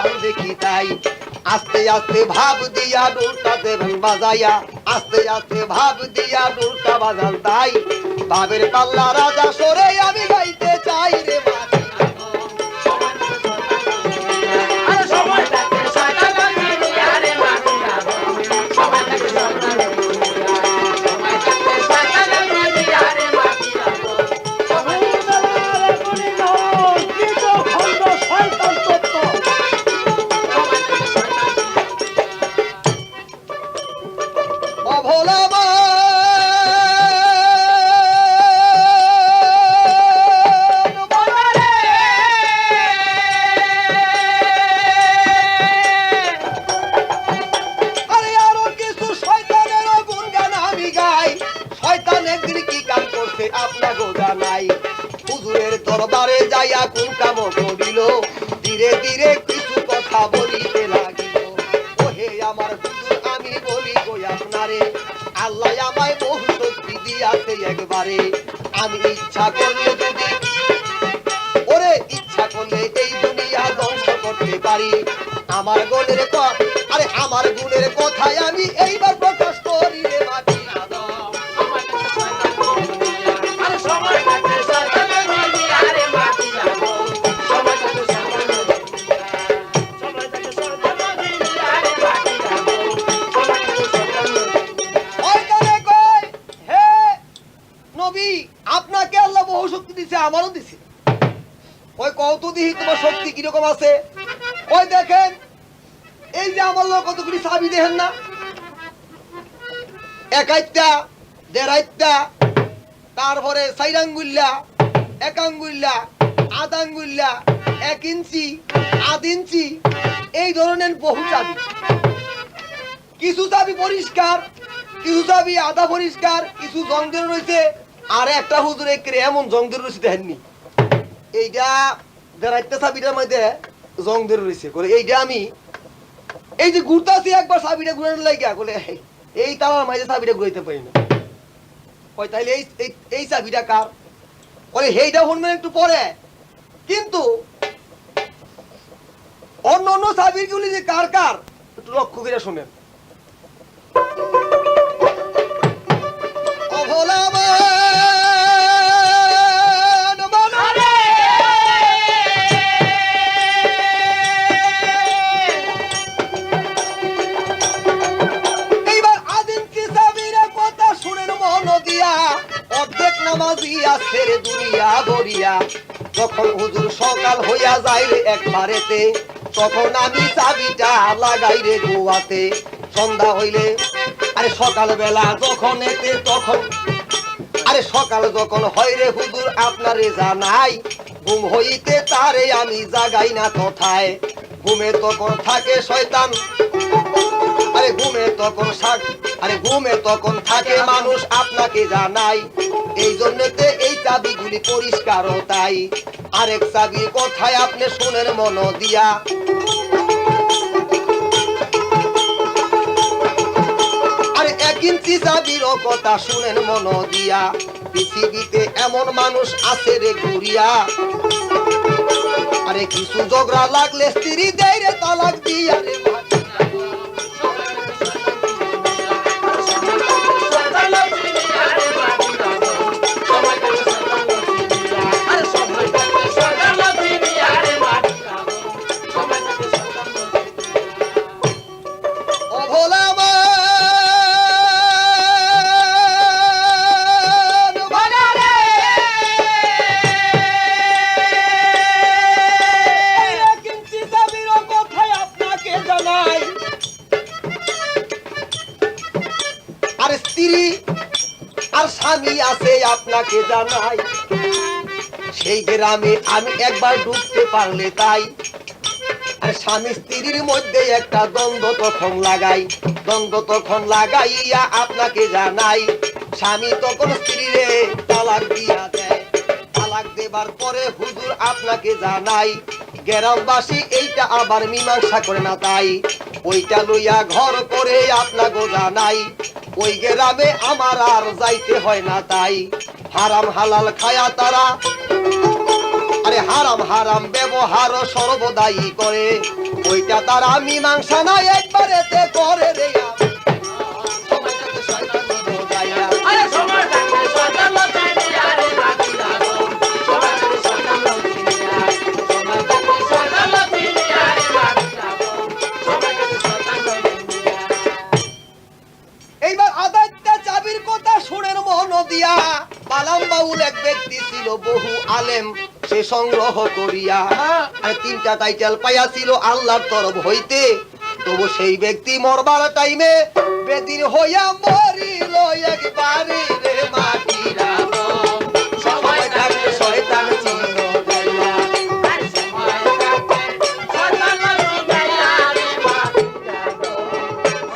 বাজান দেখি তাই আস্তে আস্তে ভাব দিয়া ডোলটা দেবেন বাজাইয়া আস্তে আস্তে ভাব দিয়া ডোলটা বাজান তাই ভাবের পাল্লা রাজা সরে আমি গাইতে চাই রে মাটি দরবারে যাইয়া কোন কাম করিল ধীরে ধীরে কিছু কথা বলিতে লাগিল ওহে আমার হুজুর আমি বলি গো আপনারে আল্লাহ আমায় বহু শক্তি দিয়াছে একবারে আমি ইচ্ছা করলে যদি ওরে ইচ্ছা করলে এই দুনিয়া ধ্বংস করতে পারি আমার গুণের আরে আমার গুণের কথাই আমি এইবার প্রকাশ করি রে মাটি আপনাকে আল্লাহ বহু শক্তি দিছে আমারও দিছে ওই কত দিহি তোমার শক্তি কিরকম আছে ওই দেখেন এই যে আমার লোক কতগুলি চাবি দেখেন না একাইটা দেড়াইটা তারপরে সাইরাঙ্গুল্লা একাঙ্গুল্লা আদাঙ্গুল্লা 1 ইঞ্চি আধ ইঞ্চি এই ধরনের বহু চাবি কিছু চাবি পরিষ্কার কিছু চাবি আধা পরিষ্কার কিছু জং ধরে রয়েছে আর একটা হুজুর এমন জং ধরে রয়েছে দেখেননি এইটা দেড়াইটা চাবিটার মধ্যে জং ধরে রয়েছে করে এইটা আমি এই যে ঘুরতেছি একবার চাবিটা ঘুরানোর লাগিয়া বলে এই তালার মাঝে চাবিটা ঘুরাইতে পারি না ওই তাইলে এই চাবিটা কার বলে সেইটা শুনবেন একটু পরে কিন্তু অন্য অন্য চাবিগুলি যে কার কার একটু লক্ষ্য করে শোনেন যখন হুজুর সকাল হইয়া যায় রে একবারেতে তখন আমি চাবিটা লাগাই রে গোয়াতে সন্ধ্যা হইলে আরে সকাল বেলা যখন এতে তখন আরে সকাল যখন হয় রে হুজুর আপনারে জানাই ঘুম হইতে তারে আমি জাগাই না তথায় ঘুমে তখন থাকে শয়তান আরে ঘুমে তখন থাকে মানুষ আপনাকে জানাই এই জন্যতে এই চাবিগুলি পরিষ্কার তাই আরেক চাবির কথায় আপনি শুনেন মন দিয়া আরে 1 ইঞ্চি চাবির কথা শুনেন মন দিয়া পৃথিবীতে এমন মানুষ আছে রে ঘুরিয়া আরে কিছু ঝগড়া লাগলে স্ত্রী দেয় রে তালাক দিয়া রে স্বামী আছে আপনাকে জানাই সেই গ্রামে আমি একবার ঢুকতে পারলে তাই আর স্বামী স্ত্রীর মধ্যে একটা দ্বন্দ্ব তখন লাগাইয়া আপনাকে জানাই স্বামী তখন স্ত্রীরে তালাক দিয়া দেয় তালাক দেবার পরে হুজুর আপনাকে জানাই গ্রামবাসী এইটা আবার মীমাংসা করে না তাই ওইটা লইয়া ঘর করে আপনাকে জানাই ওই গ্রামে আমার আর যাইতে হয় না তাই হারাম হালাল খায়া তারা আরে হারাম হারাম ব্যবহার সর্বদাই করে, ওইটা তারা মীমাংসা নাই একবারেতে করে রে। এইবার আদাইত্যা চাবির কথা শুনেন মন দিয়া, বালাম বাউল এক ব্যক্তি ছিল বহু আলেম, সে সংগ্রহ করিয়া আর 3টা টাইটেল পাইয়াছিল আল্লাহর তরফ হইতে। তবু সেই ব্যক্তি মরবার টাইমে বেদিন হইয়া মরিল একবারে রে মাটিরা। সময় থাকতে শয়তান ছিল গাইয়া, সময় থাকতে শয়তান গাইয়া রে মাটিরা,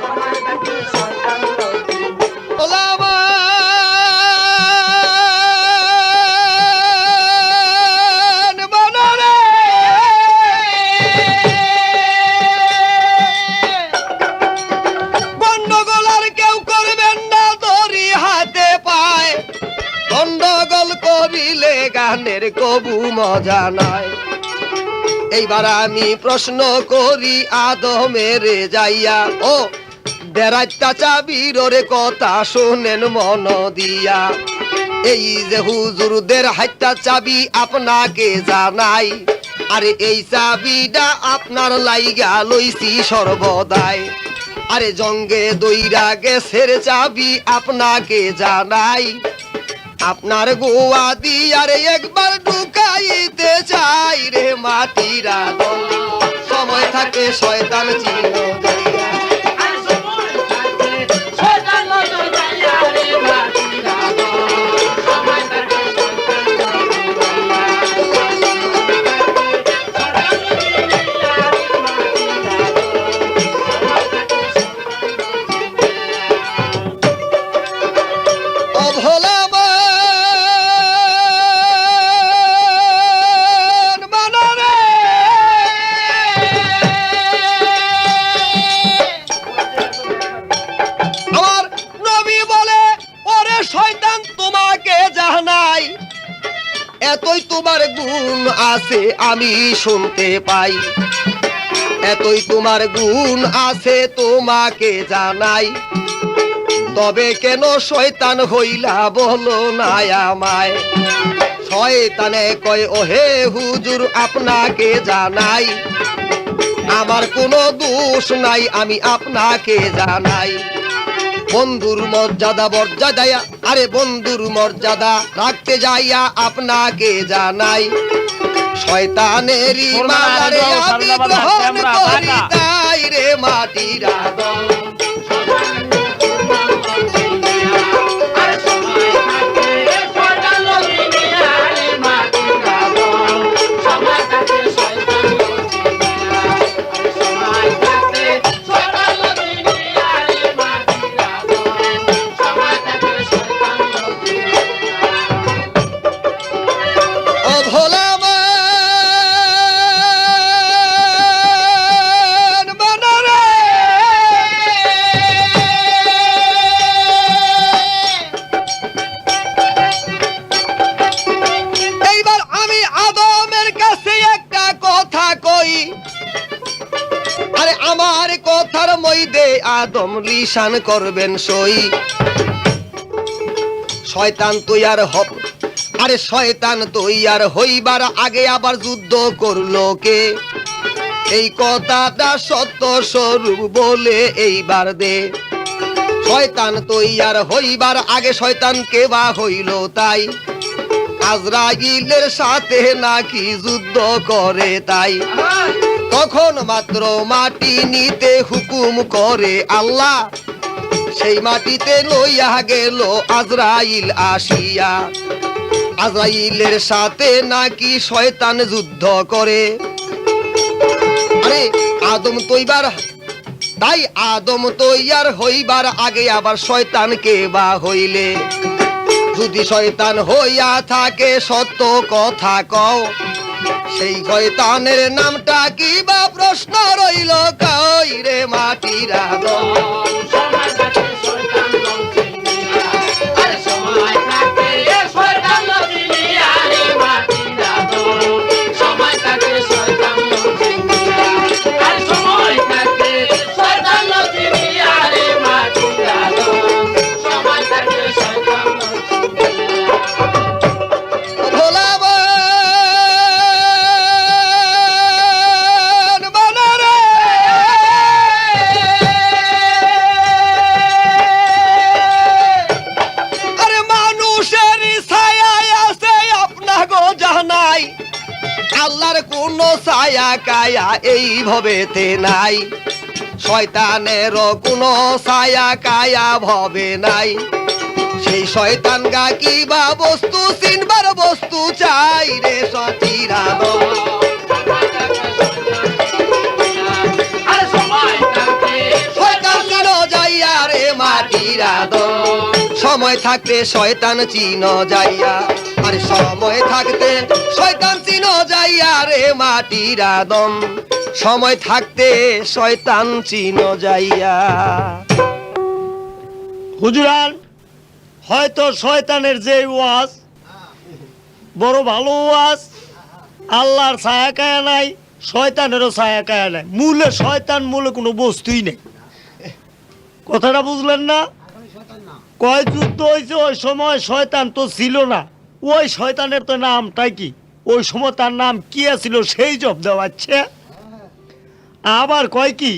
সময় থাকতে শয়তান ওলামা গানের কবু মজা নাই। এইবার আমি প্রশ্ন করি আদমের যাইয়া, ও দেড়াইটা চাবির রে কথা শোনেন মন দিয়া। এই যে হুজুরদের হাইটা চাবি আপনাকে জানাই, আরে এই চাবিটা আপনার লাইগা লইছি সর্বদাই। আরে জঙ্গে দইরা গেছের চাবি আপনাকে জানাই, আপনার গোয়া দিয়ারে একবার ঢুকাইতে চাই রে মাটিরা দল। সময় থাকে শয়তান চিনো যাইয়া, এতই তোমার গুণ আছে আমি শুনতে পাই, এতই তোমার গুণ আছে তোমাকে জানাই। তবে কেন শয়তান হইলা বলো না আমায়। শয়তানে কয় ওহে হুজুর আপনাকে জানাই, আমার কোনো দোষ নাই আমি আপনাকে জানাই। বন্ধুর মর্যাদা মর্যাদায়া, আরে বন্ধুর মর্যাদা রাখতে যাইয়া আপনাকে জানাই। শয়তানেরই মালারে আমি গ্রহণ করি তাই রে মাটিরা দল। আমার কথার মধ্যে আদম লিসান করবেন সই। শয়তান তৈয়ার হব, আরে শয়তান তৈয়ার হইবার আগে আবার যুদ্ধ করলো কে? এই কথাটা সত্য স্বরূপ বলে এইবার দে। শয়তান তৈয়ার হইবার আগে শয়তান কে বা হইল তাই? আজরাইলের সাথে নাকি যুদ্ধ করে তাই। তখন মাত্র মাটি নিতে হুকুম করে আল্লাহ, সেই মাটিতে লইয়া গেল আজরাইল আসিয়া। আজরাইলের সাথে নাকি শয়তান যুদ্ধ করে। আরে আদম তৈবার, তাই আদম তৈয়ার হইবার আগে আবার শয়তানকে বা হইলে? যদি শয়তান হইয়া থাকে সত্য কথা কও, সেই শয়তানের নামটা কি বা প্রশ্ন রইল কই রে মাটিরা দল। আল্লাহর কোনো ছায়া কায়া এই ভবেতে নাই, শয়তানেরও কোনো ছায়া কায়া ভবে নাই। সেই শয়তান গা কিবা বস্তু চিনবার বস্তু চাই রে সচিরা শয়তান চিন যাইয়া রে মাটিরা দম, সময় থাকতে শয়তান চিন যাইয়া, আরে সময় থাকতে শয়তান চিন যাইয়া রে মাটিরা দম, সময় থাকতে শয়তান চিন যাইয়া। হুজুরান, হয়তো শয়তানের যে ওয়াজ বড় ভালো ওয়াজ, আল্লাহর ছায়া কায়া নাই, শয়তানেরও ছায়া কায়া নাই, মূলে শয়তান মূলে কোনো বস্তুই নেই। কথাটা বুঝলেন না? কয় যুদ্ধ হয়েছে ওই সময় শয়তান তো ছিল না, ওই শয়তানের তো নামটাই কি, ওই সময় তার নাম কি ছিল সেই জব দেওয়াচ্ছে। আবার কয় কি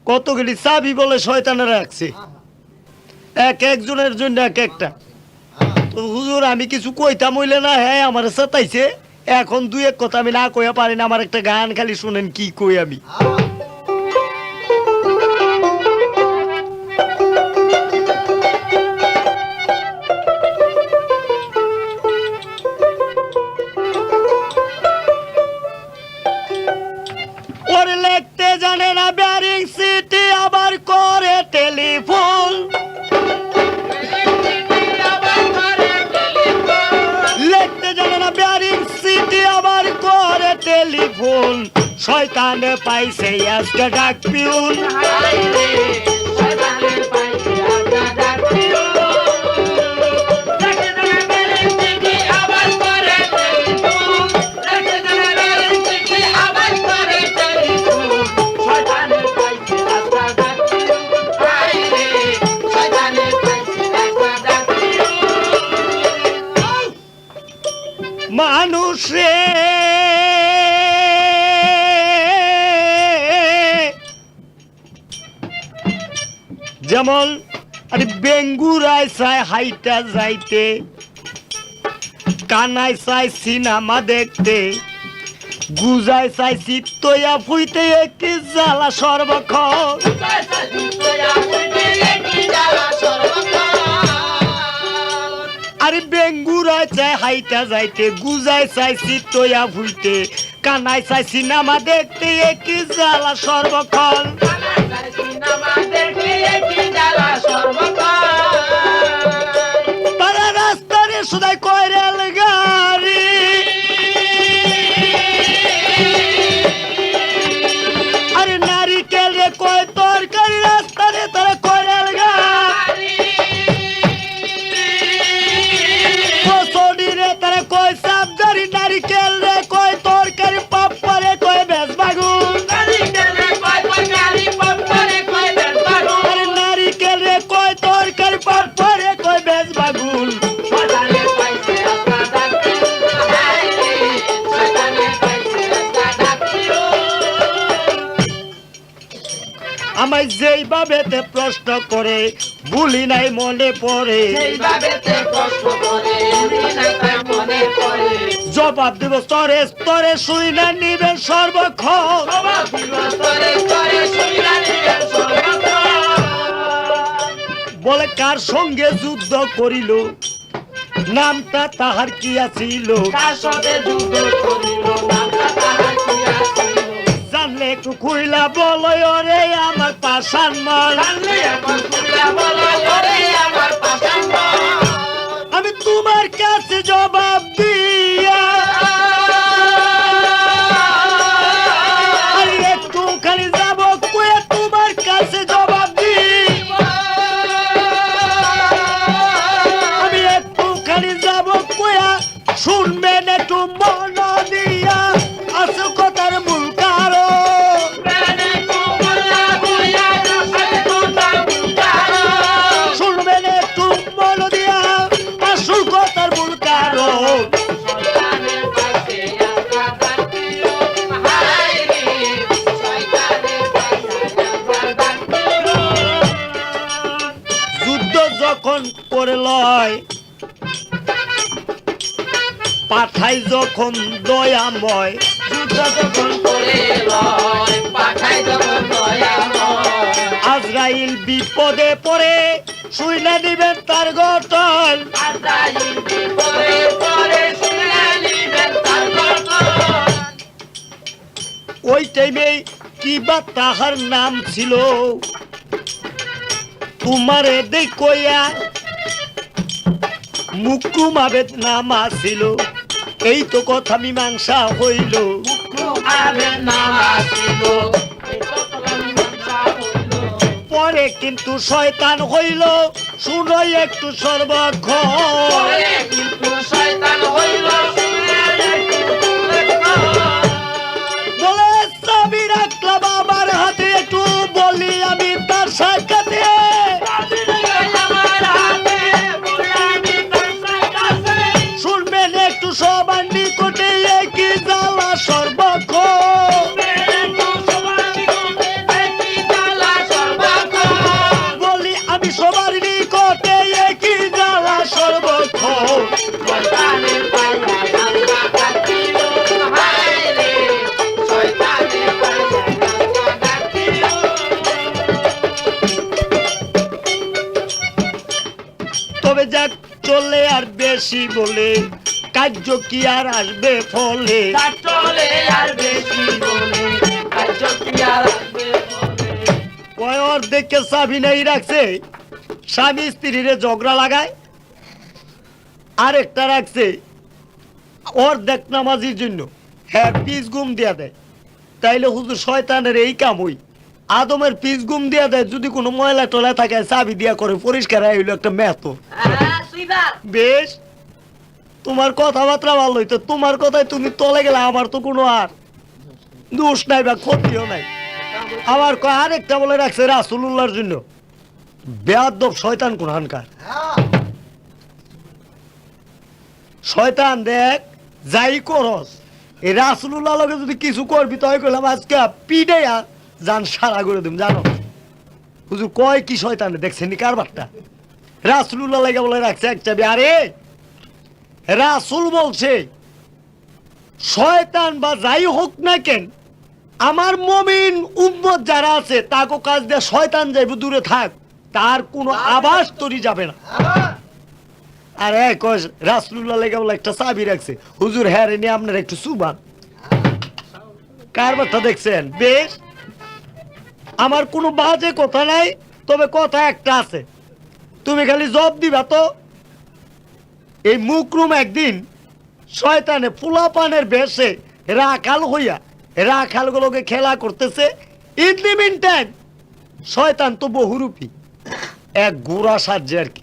কতগুলি চাবি বলে শয়তানের রাখছে, এক একজনের জন্য এক একটা। তো হুজুর আমি কিছু কইতাম হইলে না, হ্যাঁ আমার সাতাইছে, এখন দুই এক কথা আমি না কইয়া পারি না, আমার একটা গান খালি শুনেন কি কই আমি। ওরে লিখতে জানে না ব্যারিং সিটি, আবার করে টেলিফোন, লিখতে জানে না ব্যারিং সিটি, আবার করে টেলিফোন, শয়তানে পাইছে আজকে ডাক পিউন। মানুষে যেমন আরে বেঙ্গুরায় চায় হাইটা যাইতে, কানায় চায় সিনেমা দেখতে, গুজায় চায় চিত্তয়া ফুইতে একটি জ্বালা সর্বক্ষণ। আরে বেঙ্গুরায় চায় হাইটা যাইতে, গুজায় চায় চিত্তয়া ফুইতে, কানায় চায় সিনেমা দেখতে একটি জ্বালা সর্বক্ষণ। তারা রাস্তারে সদাই কয় রেল গাড়ি, আরে নারিকেল রে কয় তরকারি, রাস্তারে তারা কয় রেল গাড়ি, কচুরি রে তারা কয় সাবজারি, নারিকেল রে কয় তরকারি, পাপ্পারে কয় বেশ বাগুন, নারিকেল রে কয় তরকারি, পাপ্পারে কয় বেশ বাগুন। আমায় যেইভাবেতে প্রশ্ন করে ভুলি নাই মনে পড়ে, জবাব দিব স্তরে স্তরে, শুই না নিবেন সর্বক্ষণ। বলে কার সঙ্গে যুদ্ধ করিল, নামটা তাহার কি আছিল, জানলে একটু খুইলা বলো রে আমার পাশান মাল, আমি তোমার কাছে জবাব দিয়া একটুখানি যাব কয়ে তোমার কাছে জবাব দিয়া, আমি একটুখানি যাব কয়া শুনবেন একটু মন দিয়া, আসল কথার মূল কারণ শুনবেন একটু মন দিয়া, আসল কথার মূল কারণ। যুদ্ধ যখন করে লয় পাঠাই যখন দয়াময় যুদ্ধ যখন করে লয় পাঠাই যখন দয়াময় আজরাইল বিপদে পড়ে শুইলা দিবেন তার গঠন আজরাইল বিপদে পড়ে শুনে নিবেন তার গঠন ওই টাইমে কি বা তাহার নাম ছিল তোমারে দেখয়া মুকুম আবেদ নাম আসিল এই তো কথা মীমাংসা হইল আবেদ নাম আসিল এই তো মীমাংসা হইল পরে কিন্তু শয়তান হইল শুনো একটু সর্বক্ষণ পরে কিন্তু শয়তান হইল শুনে একটু বলে চাবি রাখলাম আমার হাতে একটু বলি আমি তার সাক্ষাতে শুনবেন একটু সবার নিকটে কি জ্বালা সর্বক্ষণ বলি আমি সবার নিকটে কি জ্বালা সর্বক্ষণ তবে যাক চলে আর বেশি বলে কার্য কি আর আসবে ফলে চলে আর বেশি বলে কার্য কি আর আসবে ফলে ওই অর্ধেককে চাবি নাই রাখছে স্বামী স্ত্রীর ঝগড়া লাগায় আরেকটা রাখছে অর্ধেক নামাজির জন্য হ্যাঁ পিস গুম দিয়া দেয় তাইলে হুজুর শয়তানের এই কাম হই আদমের পিস গুম দিয়া দেয় যদি কোনো ময়লা টলা থাকে চাবি দিয়া করে পরিষ্কার হইলো একটা মেতো বেশ তোমার কথাবার্তা ভালো হইতো তোমার কথায় তুমি তলে গেলে আমার তো কোনো আর দোষ নাই বা ক্ষতিও নাই আমার আরেকটা বলে রাখছে রাসূলুল্লাহর জন্য বেয়াদব শয়তান কোনখানকার শয়তান দেখ যাই করস এই রাসূলুল্লাহ লগে যদি কিছু করবি তাই কইলাম আজকে পিটাইয়া জান সারা করে দিম জানো হুজুর কয় কি শয়তানে দেখছেন নি কারবারটা রাসূলুল্লাহ লাগে বলে রাখছে এক চাবি আরে রাসূল বলছে শয়তান বা যাই হোক না কেন আমার মুমিন উম্মত যারা আছে তাকে কাজ দিয়ে শয়তান যাইব দূরে থাক তার কোনো আবাস তৈরি যাবে না আরে কয় রাসূলুল্লাহ লাগে বলে একটা চাবি রাখছে হুজুর হ্যাঁ রে নিয়ে আপনার একটু সুবান কারবারটা দেখছেন বেশ আমার কোনো বাজে কথা নাই তবে কথা একটা আছে তুমি খালি জব দিবা তো এই মুকরুম একদিন শয়তানে ফুলাপানের বেশে রাখাল হইয়া রাখালগুলোকে খেলা করতেছে ইন দি মিন টাইম শয়তান তো বহুরূপী এক গুড়া সাজে আর কি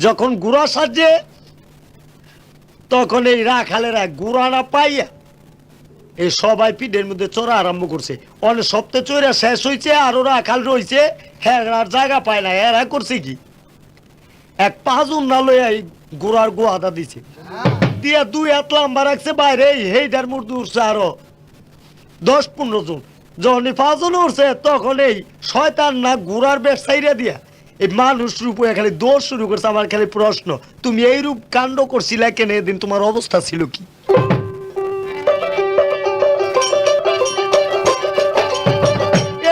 যখন গুড়া সাজে তখন এই রাখালেরা গুড়া না পাইয়া এই সবাই পিঠের মধ্যে চড়া আরম্ভ করছে অনেক সপ্তাহে চড়া শেষ হয়েছে আর ওরা রাখাল রয়েছে হ্যাঁ আর জায়গা পায় না এরা করছে কি এক পাঁচজন না লইয়া এই গোড়ার গোয়াদা দিছে দিয়া 2 হাত লম্বা রাখছে বাইরে হেইটার মধ্যে উঠছে আরো 10-15 জন যখন 5 জন উঠছে তখন এই শয়তান না গোড়ার বেশ ছাইরা দিয়া এই মানুষ রূপ খালি দোষ শুরু করছে আমার খালি প্রশ্ন তুমি এই রূপ কাণ্ড করছিলে কেন এদিন তোমার অবস্থা ছিল কি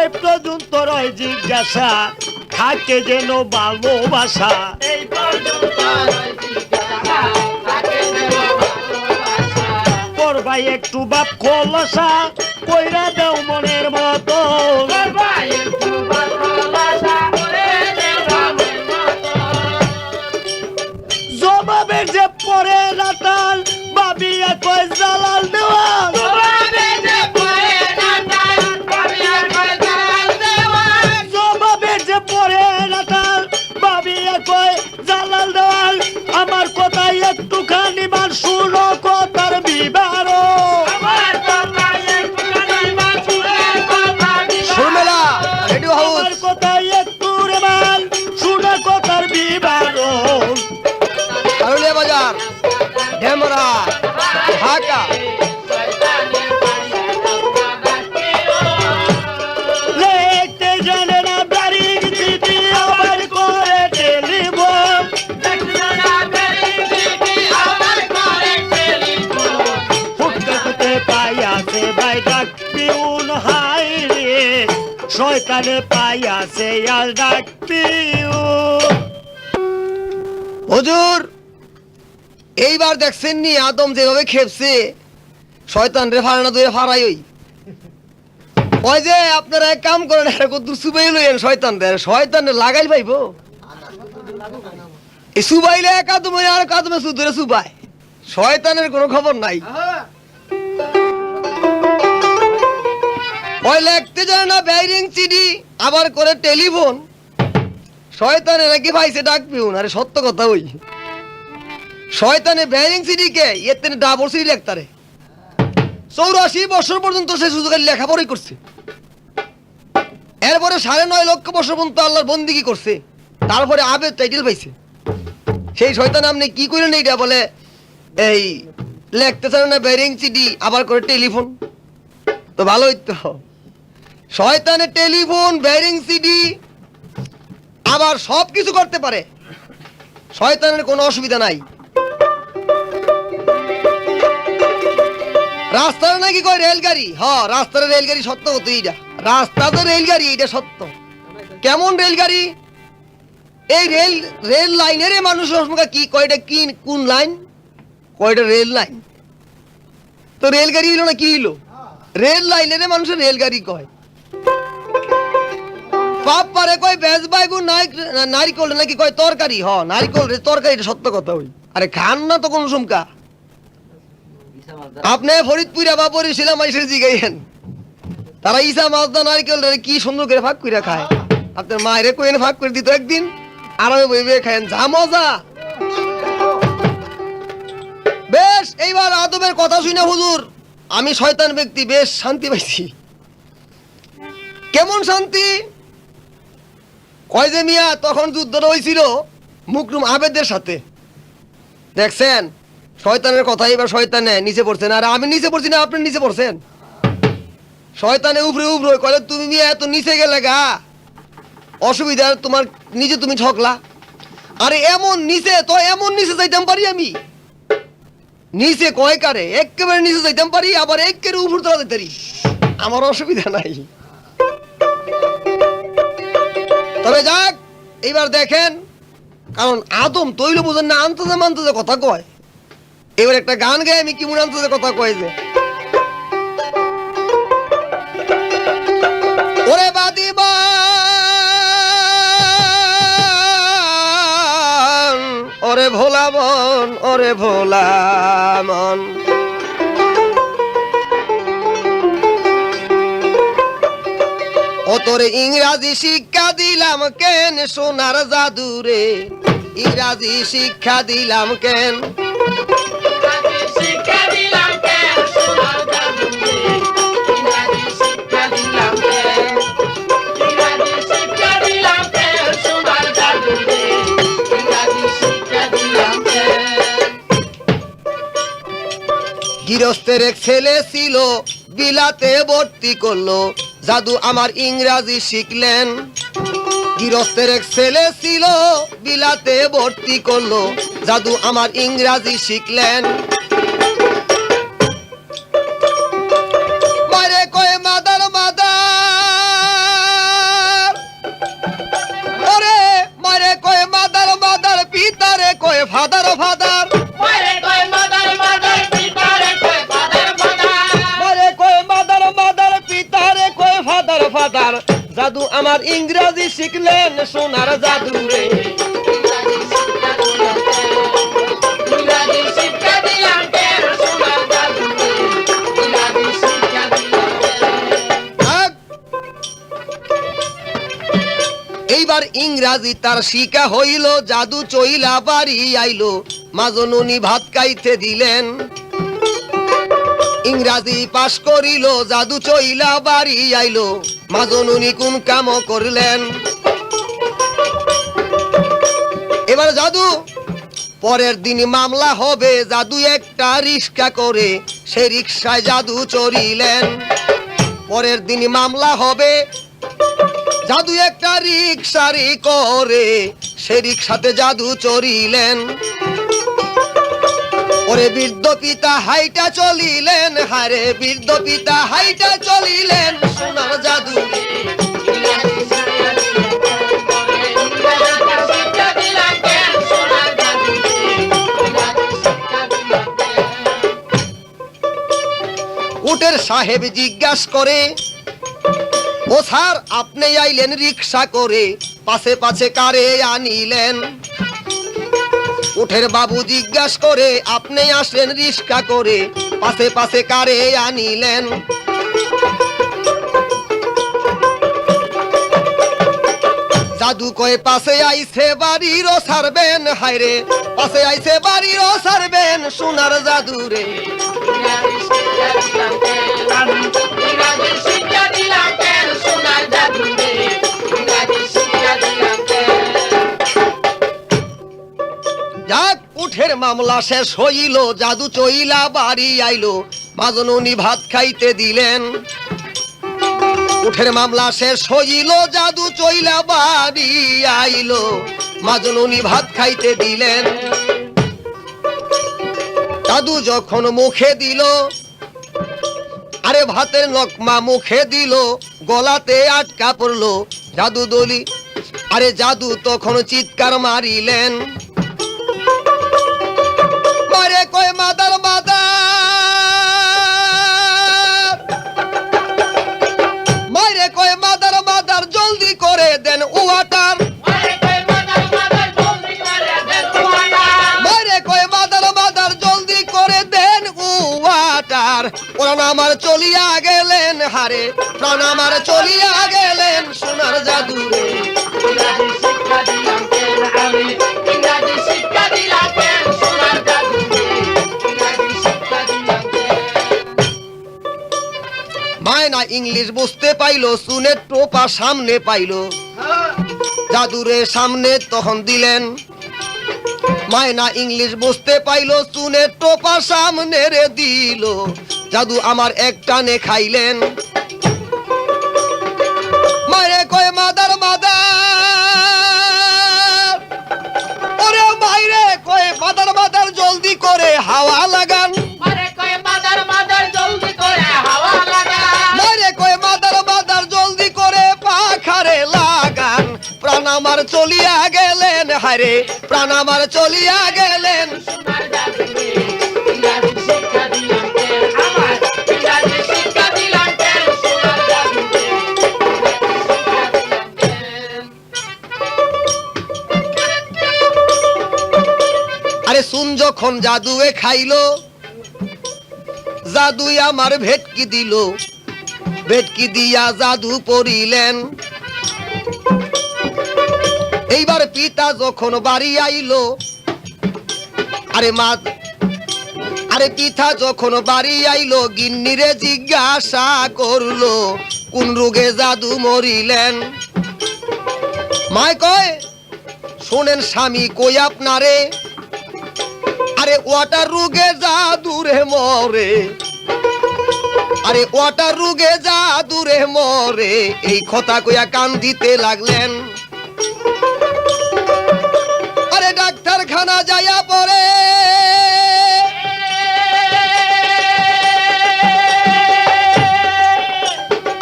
এই পর্যন্ত রয় জিজ্ঞাসা থাকে যেন ভালোবাসা এই পর্যন্ত থাকে যেন ভালোবাসা করবাই একটু বাপ খোলসা কইরা দেও মনের মতো করবাই একটু ভালোবাসা করে দেও মনের মতো জবাবের যে পরে রাতাল বাবিয়া কয় জালাল দেওয়াল জবাবে যে পড়ে না তাই ভাবিয়া কয় জালাল দেওয়াল জবাবের যে পরে রাতাল বাবিয়া কয় জালাল দেওয়াল আমার কথাই একটুখানি মান শুনো কথার বিবার আমার কথা একটু কানিবা শুনে কথা শর্মিলা রেডিও হাউস আমার কথাই একটু রে মান শুনো কথার বিবার আরুলিয়া বাজার ঢেমরা ঢাকা শয়তানের পাশে রাখিও লেখতে জানে না বাড়ির চিঠি আবার করে টেলিফোন দেখনা বেরি দিদি আমার ডাক পিউন হাই রে শয়তানে পাইয়াছে আর ডাক পিউন। হুজুর এইবার দেখছেন নি আদম যেভাবে খেপছে, শয়তান রে ফাড়া না দুয়ে ফাড়াই ওই যে আপনারা এক কাম করেন, কত সুবাই লইয়েন শয়তান রে, শয়তান লাগাই পাইব এই সুবাইলে এক আদমে আর এক আদমে সুদরে সুবাই, শয়তানের কোনো খবর নাই। ওই লিখতে জানে না বাইরিং সিডি, আবার করে টেলিফোন, শয়তানে নাকি ভাইছে ডাক পিউন। আরে সত্য কথা, ওই শয়তানে বাইরিং সিডি কে এতে ডাবল সিডি লেখতারে, 84 বছর পর্যন্ত সে শুধু খালি লেখাপড়াই করছে, এরপরে 9.5 লক্ষ বছর পর্যন্ত আল্লাহর বন্দিগি করছে, তারপরে আবেদ টাইটেল পাইছে। সেই শয়তান আপনি কি করেন এইটা বলে এই লিখতে চান না বাইরিং সিডি, আবার করে টেলিফোন, তো ভালোই তো। শয়তানের টেলিফোন, বাইরিং সিডি আবার সব কিছু করতে পারে, শয়তানের কোনো অসুবিধা নাই। রাস্তার নাকি কয় রেলগাড়ি, রাস্তার রেলগাড়ি সত্য হতো, এইটা রাস্তাতে রেলগাড়ি, এইটা সত্য। কেমন রেলগাড়ি? এই রেল লাইনের মানুষ কি কয়টা, কি কোন লাইন, কয়টা রেল লাইন, তো রেলগাড়ি হইলো না কি হইলো, রেল লাইনের মানুষের রেলগাড়ি কয়। পাপ পারে কয় বেজ বাইগু নারিকল নাকি কয় তরকারি, নারিকল রে তরকারি, এটা সত্য কথা। ওই আরে খান না তো কোন সুমকা, আপনি ফরিদপুরে বা বরিশালে মাইসের জিগাইয়েন, তারা ইসা মাছদা নারিকেল রে কি সুন্দর করে ভাগ করে খায়, আপনার মায়ের কইন ভাগ করে দিত একদিন, আরামে বইবে খায়েন, যা মজা। বেশ, এইবার আদমের কথা শুনে হুজুর আমি শয়তান ব্যক্তি বেশ শান্তি পাইছি। কেমন শান্তি? কয় যে মিয়া তখন যুদ্ধটা হয়েছিল মুকরুম আবেদের সাথে, দেখছেন শয়তানের কথা, এবার শয়তানে নিচে পড়ছেন, আর আমি নিচে পড়ছি না, আপনি নিচে পড়ছেন। শয়তানে উপরে উপরে কলে তুমি মিয়া এত নিচে গেলে গা, অসুবিধা তোমার, নিজে তুমি ঠকলা। আরে এমন নিচে তো, এমন নিচে যাইতাম পারি আমি, নিচে কয় কারে একেবারে নিচে যাইতাম পারি, আবার একেবারে উপর তোলা যেতে পারি, আমার অসুবিধা নাই। তবে যাক, এইবার দেখেন, কারণ আদম তৈল বোঝেন না, আন্তজে মান্তজে কথা কয়। এবার একটা গান গায়ে আমি কেমন আন্তজে কথা কয় যে, ওরে বাদিবান ওরে ভোলা মন, ওরে ভোলা মন, ও তোরে ইংরাজি শিক্ষা দিলাম কেন সোনার জাদুরে, ইংরাজি শিক্ষা দিলাম কেন, শিক্ষা দিলাম কেন সোনার জাদুরে, ইংরাজি শিক্ষা দিলাম কেন, ইংরাজি শিক্ষা দিলাম কেন সোনার জাদুরে, ইংরাজি শিক্ষা দিলাম কেন। গৃহস্থের এক ছেলে ছিল বিলাতে ভর্তি করলো, জাদু আমার ইংরাজি শিখলেন। গৃহস্থের এক ছেলে ছিল বিলাতে ভর্তি করলো, জাদু আমার ইংরাজি শিখলেন। মারে কয় মাদার মাদার, ওরে মারে কয় মাদার মাদার, পিতারে কয় ফাদার ফাদার, মারে কয় মাদার মাদার, পিতারে কয় ফাদার ফাদার, মারে কয় মাদার মাদার, পিতারে কয় ফাদার ফাদার, জাদু আমার ইংরাজি শিখলেন সোনার জাদু রে, ইংরাজি শিক্ষা দিলাম কেন সোনার জাদুরে, ইংরাজি শিক্ষা দিলাম কেন। থাক। এইবার ইংরাজি তার শিখা হইল, জাদু চইলা বাড়ি আইলো, মাজনুনি ভাত খাইতে দিলেন। ইংরাজি পাশ করিল, জাদু চইলা বাড়ি আইলো, মাজনুনি কোন কাম করলেন। এবার জাদু পরের দিন মামলা হবে, জাদু একটা রিক্সা করে সেই রিক্সায় জাদু চড়িলেন। পরের দিন মামলা হবে, জাদু একটা রিক্সারি করে সেই রিক্সাতে জাদু চড়িলেন। ওরে বৃদ্ধ পিতা হাইটা চলিলেন, হারে বৃদ্ধ পিতা হাইটা চলিলেন সোনার জাদু। উটের সাহেব জিজ্ঞাসা করে, ও স্যার আপনি আইলেন রিক্সা করে, পাশে পাশে কারে আনিলেন? উঠের বাবু জিজ্ঞাসা করে, আপনি আসলেন রিক্সা করে, পাশে পাশে কারে আনিলেন? জাদু কয়ে পাশে আইছে বাড়িরও সারবেন, হায়রে পাশে আইছে বাড়িরও সারবেন সোনার জাদু রে। যাক উঠের মামলা শেষ হইল, জাদু চইলা বাড়ি আইলো, মাজননী ভাত খাইতে দিলেন। উঠের মামলা শেষ হইল, জাদু চইলা বাড়ি আইলো, মাজননী ভাত খাইতে দিলেন। জাদু যখন মুখে দিল, আরে ভাতের লোকমা মুখে দিল, গলাতে আটকা পড়লো জাদু দলি। আরে জাদু তখন চিৎকার মারিলেন, মারে কয় মাদার মাদার, মারে কয় মাদার মাদার জলদি করে দেন ওয়াটার, মারে কয় মাদার মাদার জলদি করে দেন ওয়াটার। প্রাণ আমার চলিয়া গেলেন, হারে প্রাণ আমার চলিয়া গেলেন সোনার জাদু রে। মায়না ইংলিশ বুঝতে পাইলো, সুনের টোপা সামনে পাইলো, জাদুরে সামনে তখন দিলেন। মায়না ইংলিশ বুঝতে পাইলো, সুনের টোপা সামনে রে দিল, জাদু আমার একটানে খাইলেন। মারে কয় মাদার মাদার, ওরে মাইরে কয় মাদার মাদার জলদি করে হাওয়া লাগান, মারে কয় মাদার মাদার জলদি করে পাখারে লাগান। প্রাণ আমার চলিয়া গেলেন, হায়রে প্রাণ আমার চলিয়া গেলেন। আরে শুন যখন জাদুয়ে খাইলো, জাদুই আমার ভেটকি দিল, ভেটকি দিয়া জাদু পড়িলেন। এইবার পিতা যখন বাড়ি আইলো, আরে পিতা যখন বাড়ি আইলো, গিন্নিরে জিজ্ঞাসা করলো কোন রোগে জাদু মরিলেন। মায় কয়, শোনেন স্বামী কই আপনারে, আরে ওয়াটার রোগে জাদুরে মরে, আরে ওয়াটার রোগে জাদুরে মরে। এই কথা কইয়া কান্দিতে লাগলেন। আরে ডাক্তারখানা যাইয়া পড়ে,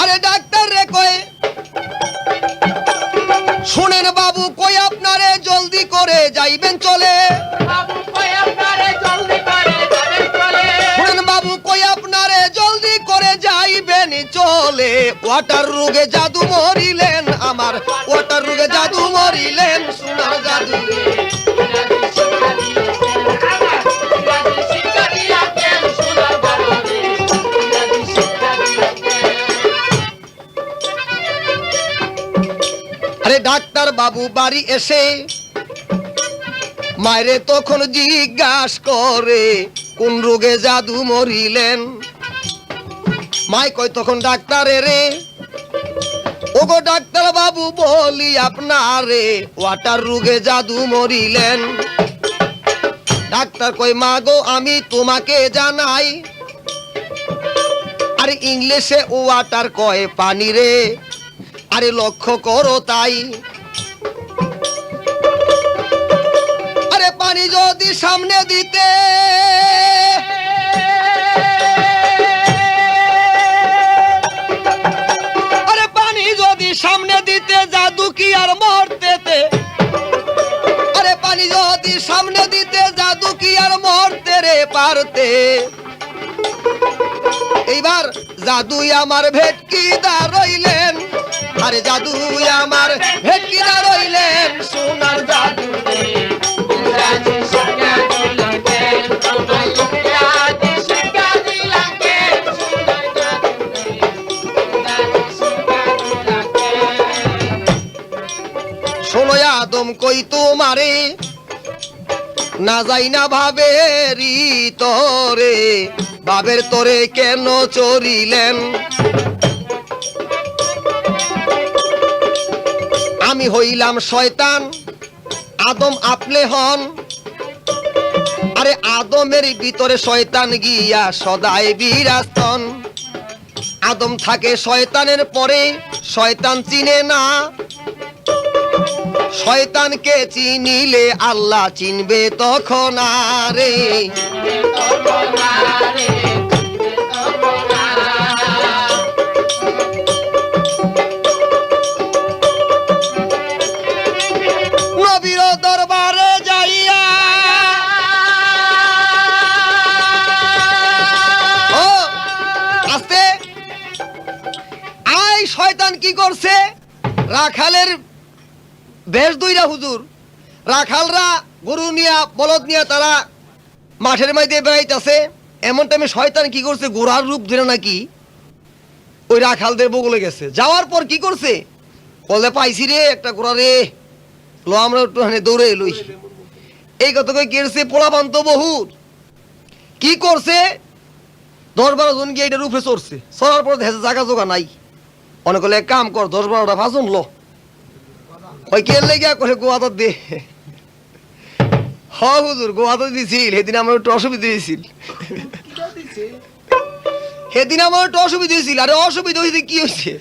আরে ডাক্তার রে কয়, শুনেন বাবু কই আপনারে জলদি করে যাইবেন চলে, শুনেন বাবু কই আপনারে জলদি করে যাইবেন চলে। ওয়াটার রোগে জাদু মরিলেন আমার, ওয়াটার রোগে জাদু মরিলেন সোনার জাদু। আরে ডাক্তার বাবু বাড়ি এসে মায়েরে তখন জিজ্ঞাসা করে কোন রোগে জাদু মরিলেন। মাই কয় তখন ডাক্তারে রে, ওগো ডাক্তার বাবু বলি আপনারে ওয়াটার রোগে জাদু মরিলেন। ডাক্তার কয় মা গো আমি তোমাকে জানাই, আরে ইংলিশে ওয়াটার কয় পানি রে, আরে লক্ষ্য করো তাই। আরে পানি যদি সামনে দিতে রে পারতে। এইবার জাদুই আমার ভেটকিদা রইলেন, আরে জাদুই আমার ভেটকিদা রইলেন, সোনার জাদু ইংরাজি শিক্ষা দিলাকে তোমায় ইংরাজি শিক্ষা দিলাকে সোনার জাদু ইংরাজি শিক্ষা দিলাকে। শোনো আদম কই তোমারে না যাই না ভাবেরি তরে, বাবের তরে কেন চরিলেন? আমি হইলাম শয়তান, আদম আপনি হন। আরে আদমের ভিতরে শয়তান গিয়া সদাই বিরাস্তন। আদম থাকে শয়তানের পরে, শয়তান চিনে না। শয়তানকে চিনিলে আল্লাহ চিনবে তখন আরে। নবীর দরবারে যাইয়া ও আস্তে আই, শয়তান কি করছে? রাখালের বেশ দুইরা হুজুর, রাখালরা গরু নিয়া বলদ নিয়া তারা মাঠের মধ্যে বেড়াইতেছে। এমন টাইমে শয়তান কি করছে, গোড়ার রূপ ধরে নাকি ওই রাখালদের বগলে গেছে। যাওয়ার পর কি করছে, বলে পাইছি রে একটা গোড়া রে, লো আমরা একটু দৌড়ে এলুই। এই কথা কই কেড়ছে, পোলা বান্ত বহুত কি করছে, 10-12 জন গিয়ে এটার উপরে চড়ছে। চড়ার পর দেখে জায়গা জোগা নাই। অনেক হলে এক কাম কর, 10-12টা ভাজন লো। ওই কে লেগে করে গোয়াদত দে। হ হুজুর গোয়াদত দিছিল, সেদিন আমার একটু অসুবিধা হয়েছিল। সেদিন আমার একটু অসুবিধা হয়েছিল। আরে অসুবিধা হয়েছে কি হয়েছে,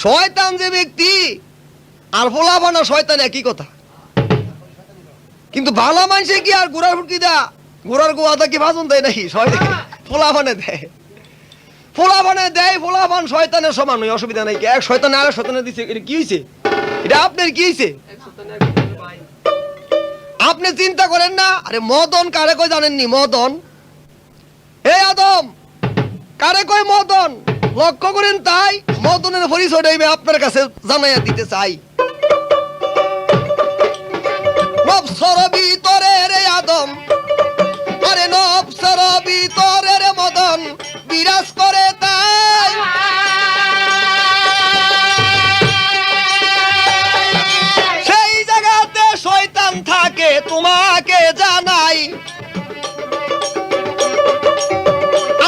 শয়তান যে ব্যক্তি আর ফোলা বানা শয়তান একই কথা। কিন্তু ভালো মানুষে কি আর গোড়ার ফুটকি দা, গোড়ার গোয়াদা কি ভাজন দেয় নাকি? ফোলা বানে দেয়, ফোলা বানে দেয়। ফোলা বান শয়তানের সমান, ওই অসুবিধা নাই। এক শয়তানে আর শয়তানে দিচ্ছে, এটা কি হয়েছে? এটা আপনার কি হয়েছে? আপনি চিন্তা করেন না। আরে মদন কারে কই জানেননি? মদন, হে আদম কারে কই মদন, লক্ষ্য করেন। তাই মদনের পরিচয়টা আমি আপনার কাছে জানাইয়া দিতে চাই। নফসর ভিতরে রে আদম, আরে নফসর ভিতরে রে মদন বিরাজ করে। তাই সেই জায়গাতে শয়তান থাকে, তোমাকে জানাই।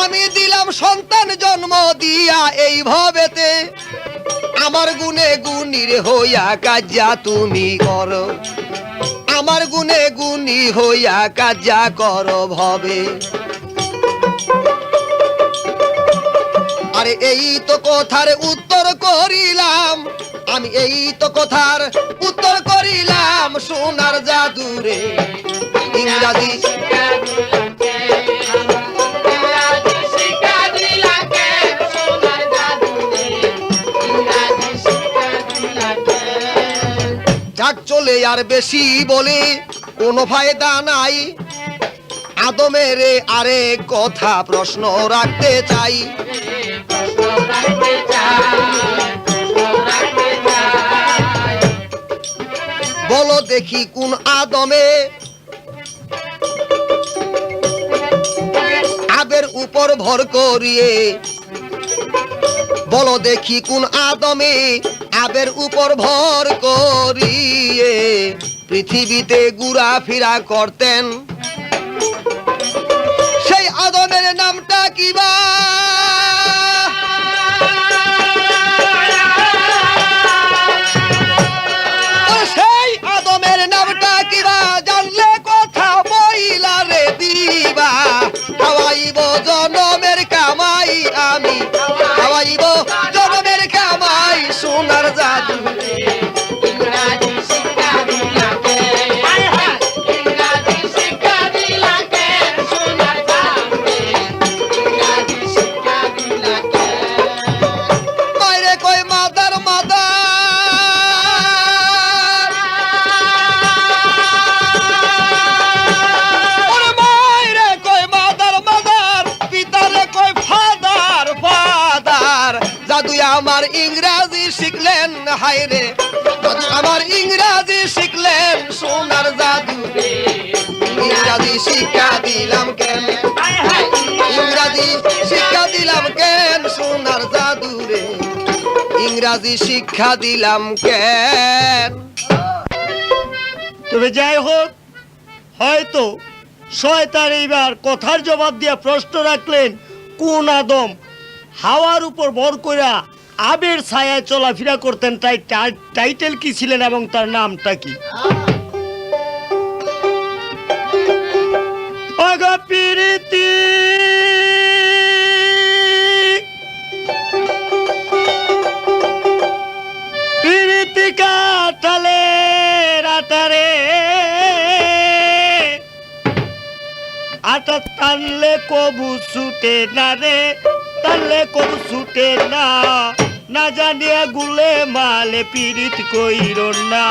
আমি দিলাম সন্তান জন্ম দিয়া এই ভবেতে, আমার গুণে গুণীর হইয়া কাজা তুমি করো, আমার গুণে গুণী হইয়া কাজা করো ভবে। আরে এই তো কথার উত্তর করিলাম, আমি এই তো কথার উত্তর করিলাম, সোনার জাদুরে ইংরাজি শিক্ষা দিলাকে ইংরাজি শিক্ষা দিলাকে সোনার জাদু ইংরাজি শিক্ষা দিলাকে। যাক চলে আর বেশি বলে কোনো ফায়দা নাই। আদমের আরে কথা প্রশ্ন রাখতে চাই। বলো দেখি কোন আদমে আবের উপর ভর করিয়ে, বলো দেখি কোন আদমে আবের উপর ভর করিয়ে পৃথিবীতে ঘোরাফেরা করতেন। সেই আদমের নামটা কিবা, সেই আদমের নামটা কিবা, জানলে কথা বইলা রে দিবা। খাওয়াইব জনমের কামাই, আমি খাওয়াইব জনমের কামাই, সোনার জাদু ইংরাজি শিক্ষা দিলাকে ইংরাজি শিক্ষা দিলাকে সোনার জাদু ইংরাজি শিক্ষা দিলাকে। মাইরে কই মাদার মাদার, ওরে মাইরে আমার ইংরাজি শিখলেন হায়রে দাদু আমার ইংরাজি শিখলেন সোনার জাদু রে ইংরাজি শিক্ষা দিলাম কেন ইংরাজি শিক্ষা দিলাম কেন সোনার জাদু রে ইংরাজি শিক্ষা দিলাম কেন তবে যাই হোক হয়তো শয়তান এইবার কথার জবাব দিয়া প্রশ্ন রাখলেন কোন আদম হাওয়ার উপর ভর কইরা আবের ছায়ায় চলাফেরা করতেন তাই টাইটেল কি ছিলেন এবং তার নামটা কি ওগো পিরিতি পিরিতি কাটালে রাতারে আটা টানলে কবু ছুটে না রে টানলে কবু ছুটে না না জানিয়া গুলে মালে পিরিত কইর না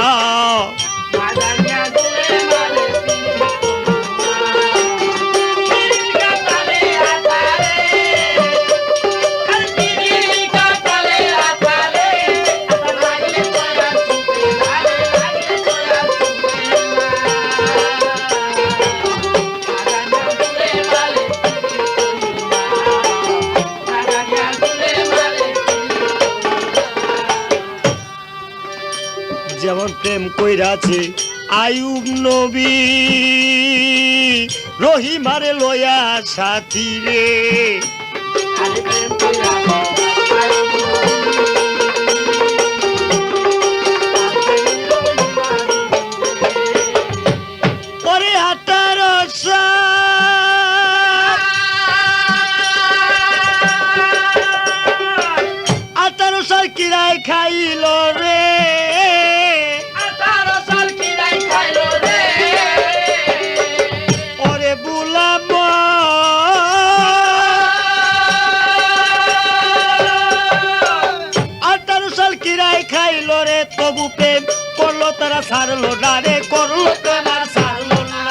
যেমন প্রেম কইরাছে আয়ুব নবী রহিমারে লয়া সাথী রে পরে 18 সাল কিরায় খাইল রে তবু প্রেম করলো তারা ছাড়লো না রে করলো তারা ছাড়লো না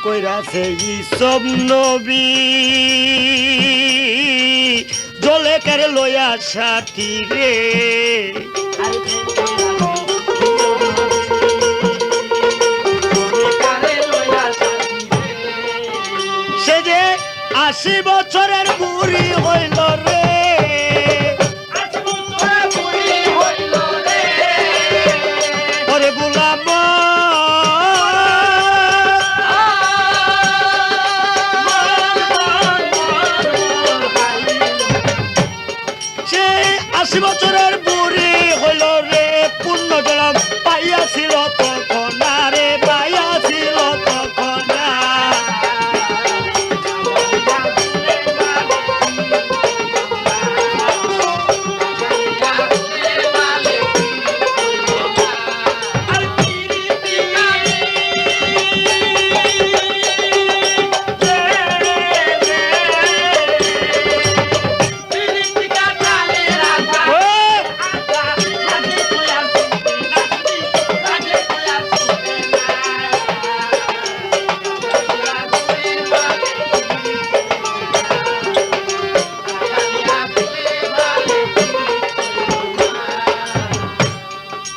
কইরাছে ইসব নবী জলে কারে লয়া সাথী রে সে যে 80 বছরের বুড়ি হইল রে ওরে গোলাম বছরের বুড়ি হইল রে পূর্ণ জলম পাইয়াছিল তখন রে পাইয়াছিল তখন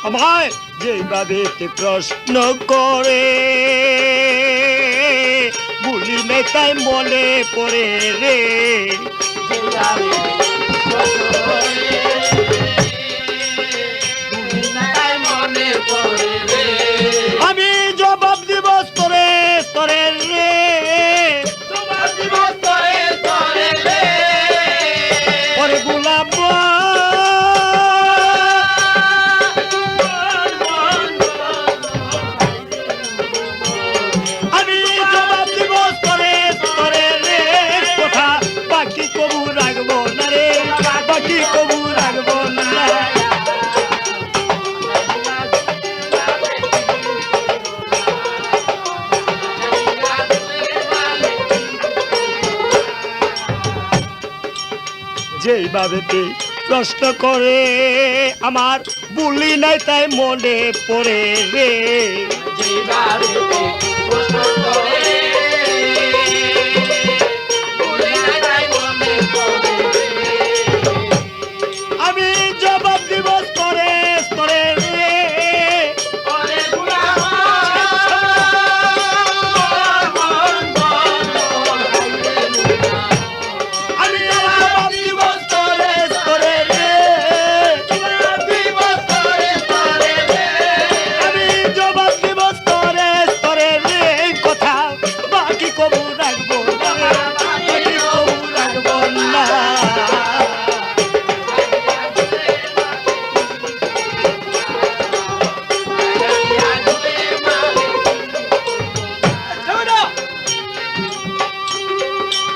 আমায় যেভাবে প্রশ্ন করে ভুলি নাই তাই মনে পড়ে রে আমি জবাব দিব তোরে তোরে রে ওরে গোলাম সেইভাবেতে প্রশ্ন করে আমার বলি নাই তাই মনে পড়ে রে। যেভাবে প্রশ্ন করে বলি না তাই মনে পড়ে আমি জবাব দিব স্তরে স্তরে রে। ওরে গুলাম আমি জবাব দিব স্তরে স্তরে রে। আমি জবাব দিব স্তরে স্তরে রে। এই কথা বাকি কবু রাখবো না, বাকি কবু রাখবো না।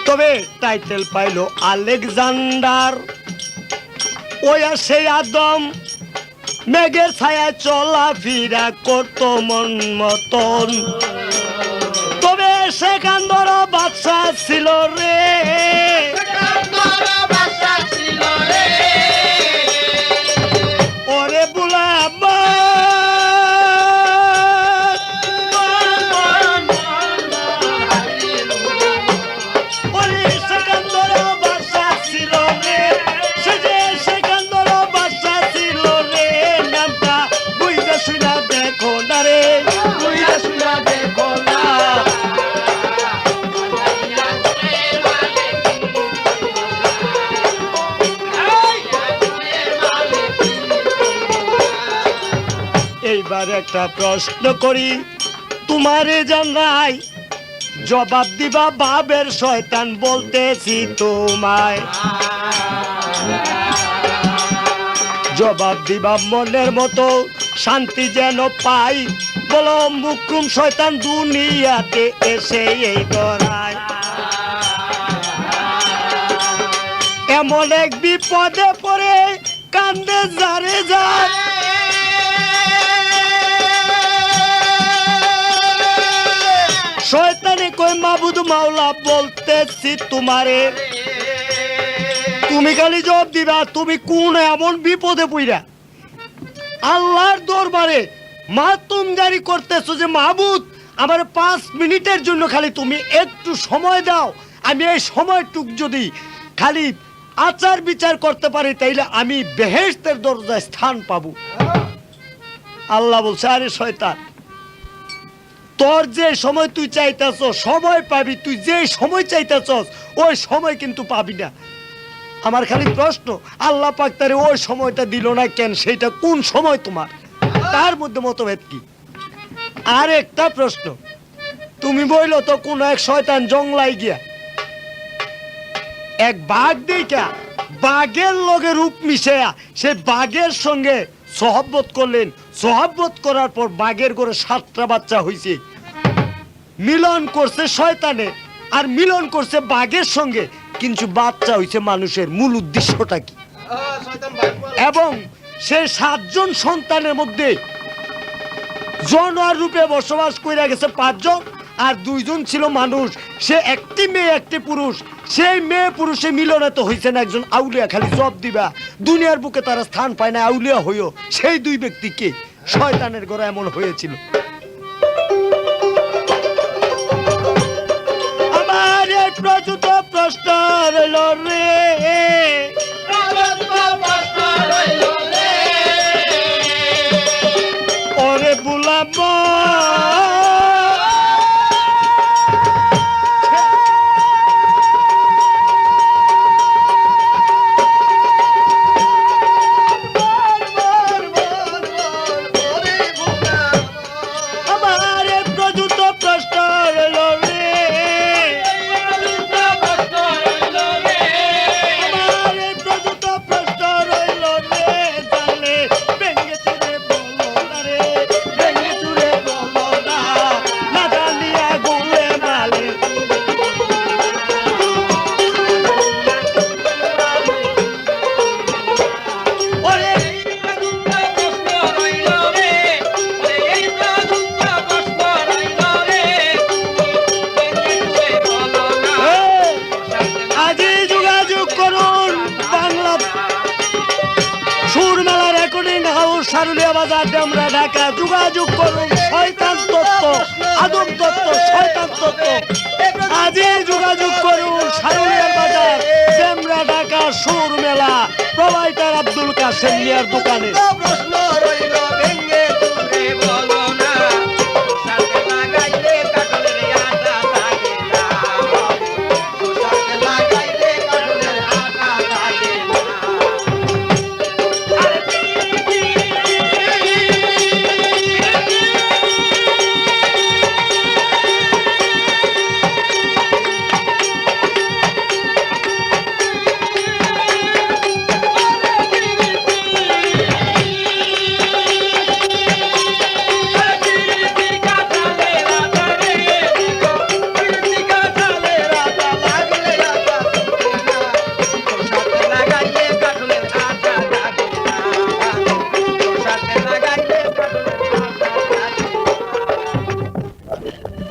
তবে টাইটেল পাইলো আলেকজান্ডার। ওই সে আদম মেঘের ছায়া চলা ফিরা করতো মন মতন। তবে সেখান ধর বাদশা ছিল রে। ওরে বুলাম ওরে সেখান ধর বাদশা ছিল রে। সে যে সেখান ধর বাদশা ছিল রে। নামটা বুঝতে শুনা দেখো না রে, বুঝতে শুনা দেখো না। এইবার একটা প্রশ্ন করি তোমারে জানাই, জবাব দিবা বাবের শয়তান বলতেছি তোমায়। জবাব দিবা মনের মতো শান্তি যেন পাই। বলো মুকরুম শয়তান দুনিয়াতে এসে এই গড়ায়। এমন এক বিপদে পড়ে কান্দে যারে যায়। শয়তানে কই মাবুদ মাওলা বলতেছি তোমারে। তুমি খালি জবাব দিবা তুমি কোন এমন বিপদে পড়া আল্লাহর দরবারে মাতুম জারি করতেছো যে মাবুদ আমার 5 মিনিটের জন্য খালি তুমি একটু সময় দাও। আমি এই সময়টুক যদি খালি আচার বিচার করতে পারি তাইলে আমি বেহেশতের দরজায় স্থান পাবো। আল্লাহ বলছে আরে শয়তান, তোর যে সময় তুই চাইতেছ সময় পাবি, তুই যে সময় চাইতেছ ওই সময় কিন্তু পাবি না। আমার খালি প্রশ্ন আল্লাহ পাক তারে ওই সময়টা দিল না কেন, সেটা কোন সময় তোমার? তার মধ্যে মতভেদ কি? আর একটা প্রশ্ন, তুমি বইলো তো কোন এক শয়তান জংলাই গিয়া এক বাঘ দেখা বাঘের লগে রূপ মিশায়া সে বাঘের সঙ্গে সহবত করলেন। সহবত করার পর বাঘের ঘরে 7টা বাচ্চা হয়েছে। মিলন করছে শয়তানে আর মিলন করছে বাঘের সঙ্গে, কিন্তু বাচ্চা হয়েছে মানুষের। মূল উদ্দেশ্যটা কি? এবং সে 7 জন সন্তানের মধ্যে জানোয়ার রূপে বসবাস করে গেছে 5 জন, আর 2 জন ছিল মানুষ। সে একটি মেয়ে একটি পুরুষ। সেই মেয়ে পুরুষে মিলনে তো হয়েছে না একজন আউলিয়া। খালি জব দিবা দুনিয়ার বুকে তারা স্থান পায় না, আউলিয়া হইও। সেই 2 ব্যক্তিকে শয়তানের ঘরে এমন হয়েছিল। আমার এই প্রচুত প্রশ্ন রইল রে। ওরে বুলাবো আমার সারুলিয়া বাজার ডেমরা ঢাকা যোগাযোগ করুন শয়তান তত্ত্ব আদম তত্ত্ব শয়তান তত্ত্ব আজই যোগাযোগ করুন সারুলিয়া বাজার ডেমরা ঢাকা সুর মেলা প্রোভাইডার আব্দুল কাসেম মিয়ার দোকানে প্রশ্ন রইল